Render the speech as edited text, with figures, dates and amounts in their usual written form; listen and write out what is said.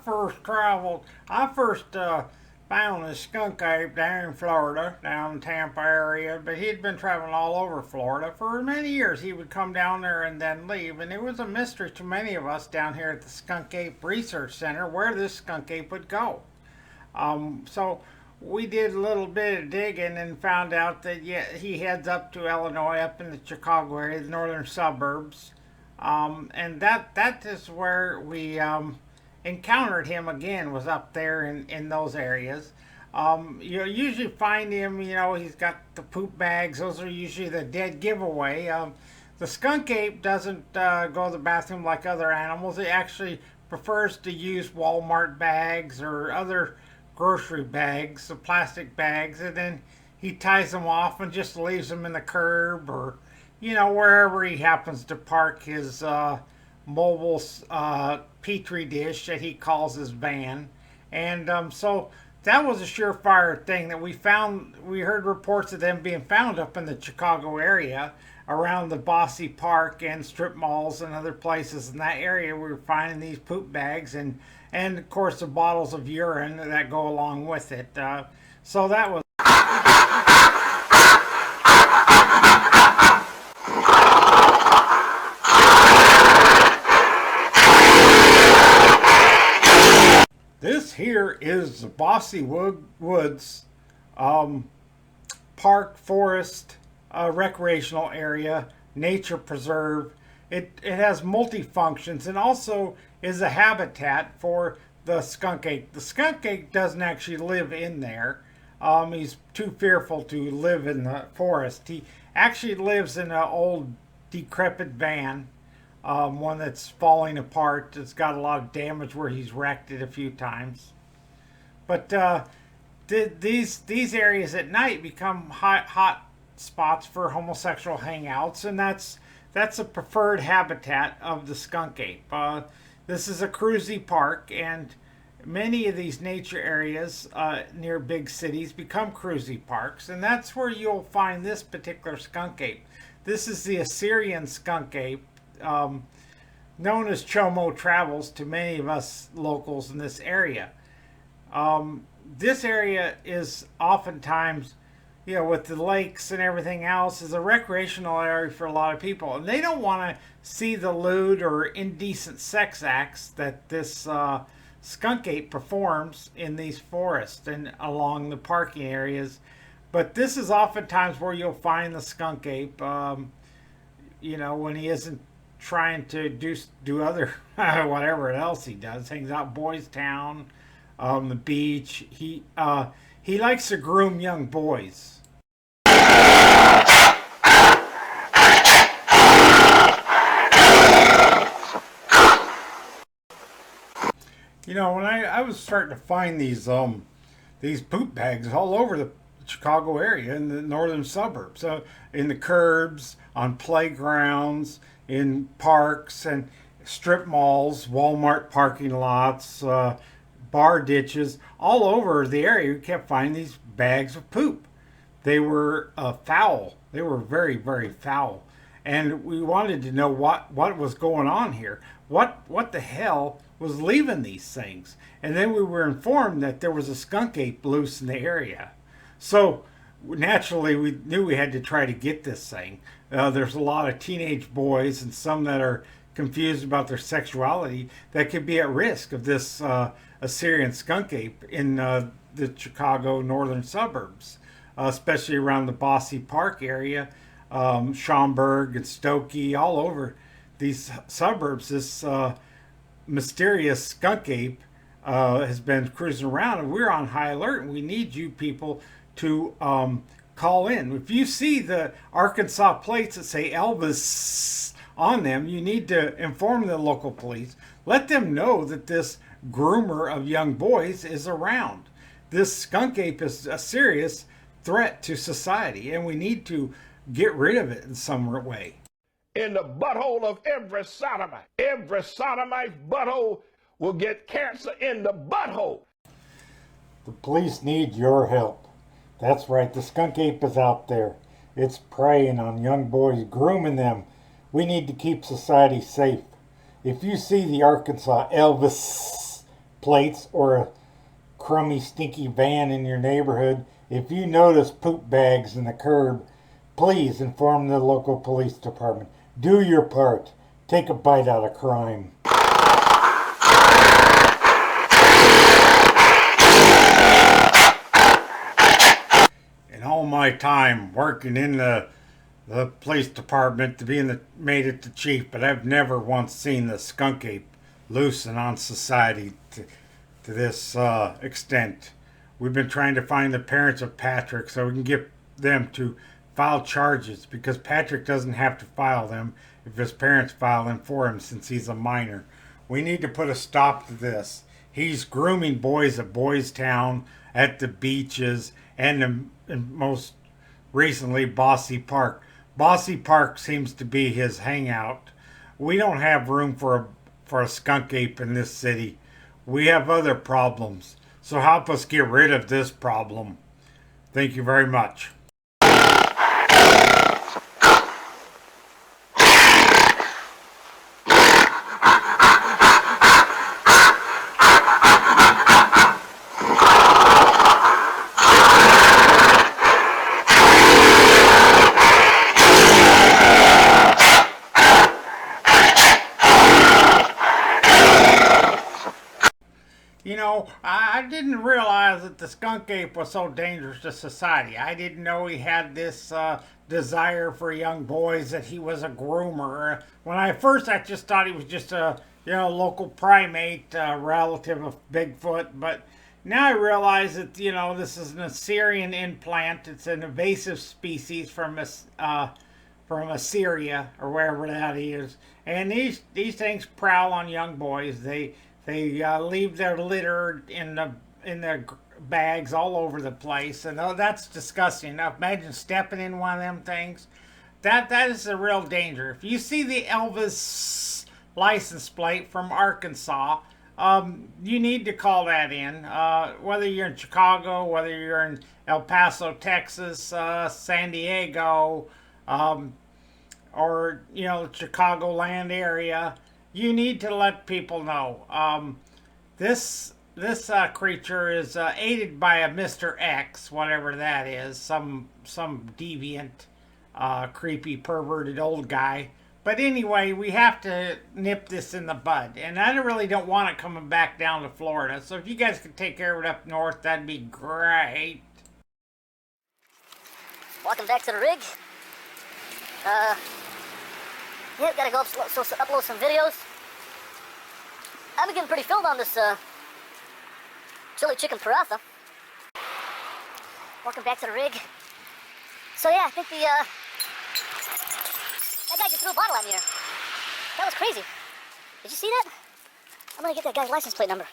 I first found this skunk ape down in Florida, down in Tampa area, but he'd been traveling all over Florida for many years. He would come down there and then leave, and it was a mystery to many of us down here at the Skunk Ape Research Center where this skunk ape would go. So we did a little bit of digging and found out that yeah, he heads up to Illinois, up in the Chicago area, the northern suburbs, and that is where we encountered him again. Was up there in those areas. You usually find him. He's got the poop bags. Those are usually the dead giveaway. The skunk ape doesn't go to the bathroom like other animals. It actually prefers to use Walmart bags or other grocery bags, the plastic bags, and then he ties them off and just leaves them in the curb or, wherever he happens to park his mobile petri dish that he calls his van. And so that was a surefire thing that we found. We heard reports of them being found up in the Chicago area around the Busse Park and strip malls and other places in that area. We were finding these poop bags and of course the bottles of urine that go along with it. So that was. This here is the Busse Woods Park Forest recreational area, nature preserve. It has multi-functions and also is a habitat for the skunk ape. The skunk ape doesn't actually live in there. He's too fearful to live in the forest. He actually lives in an old decrepit van, one that's falling apart. It's got a lot of damage where he's wrecked it a few times. But these areas at night become hot spots for homosexual hangouts, and that's a preferred habitat of the skunk ape. This is a cruisy park, and many of these nature areas near big cities become cruisy parks, and that's where you'll find this particular skunk ape. This is the Assyrian skunk ape, known as Chomo travels to many of us locals in this area. This area is oftentimes, with the lakes and everything else, is a recreational area for a lot of people. And they don't want to see the lewd or indecent sex acts that this skunk ape performs in these forests and along the parking areas. But this is oftentimes where you'll find the skunk ape, when he isn't trying to do other whatever else he does. Hangs out Boys Town, the beach. He likes to groom young boys. When I was starting to find these poop bags all over the Chicago area in the northern suburbs, in the curbs, on playgrounds, in parks and strip malls, Walmart parking lots, bar ditches, all over the area, we kept finding these bags of poop. They were foul. They were very, very foul. And we wanted to know what was going on here. What the hell was leaving these things? And then we were informed that there was a skunk ape loose in the area. So naturally, we knew we had to try to get this thing. There's a lot of teenage boys and some that are confused about their sexuality that could be at risk of this Assyrian skunk ape in the Chicago northern suburbs, especially around the Busse Park area, Schaumburg and Stokey, all over these suburbs. This mysterious skunk ape has been cruising around, and we're on high alert, and we need you people to call in. If you see the Arkansas plates that say Elvis on them, you need to inform the local police. Let them know that this groomer of young boys is around. This skunk ape is a serious threat to society, and we need to get rid of it in some way. In the butthole of every sodomite. Every sodomite's butthole will get cancer in the butthole. The police need your help. That's right, the skunk ape is out there. It's preying on young boys, grooming them. We need to keep society safe. If you see the Arkansas Elvis plates or a crummy, stinky van in your neighborhood, if you notice poop bags in the curb, please inform the local police department. Do your part. Take a bite out of crime. In all my time working in the police department to being made it the chief, but I've never once seen the skunk ape loosen on society to this extent. We've been trying to find the parents of Patrick so we can get them to file charges, because Patrick doesn't have to file them if his parents file them for him since he's a minor. We need to put a stop to this. He's grooming boys at Boys Town, at the beaches, and most recently Bosse Park. Bosse Park seems to be his hangout. We don't have room for a skunk ape in this city. We have other problems. So help us get rid of this problem. Thank you very much. You know, I didn't realize that the skunk ape was so dangerous to society. I didn't know he had this desire for young boys, that he was a groomer. When I just thought he was just a local primate, relative of Bigfoot. But now I realize that this is an Assyrian implant. It's an invasive species from Assyria or wherever that is, and these things prowl on young boys. They leave their litter in the bags all over the place, and that's disgusting. Now imagine stepping in one of them things. That is a real danger. If you see the Elvis license plate from Arkansas, you need to call that in. Whether you're in Chicago, whether you're in El Paso, Texas, San Diego, or Chicagoland area, you need to let people know. This creature is aided by a Mr. X, whatever that is, some deviant, creepy, perverted old guy. But anyway, we have to nip this in the bud, and I really don't want it coming back down to Florida. So if you guys could take care of it up north, that'd be great. Welcome back to the rig. Yeah, gotta go upload some videos. I've been getting pretty filled on this chili chicken paratha. Welcome back to the rig. So yeah, I think that guy just threw a bottle at me here. That was crazy. Did you see that? I'm gonna get that guy's license plate number.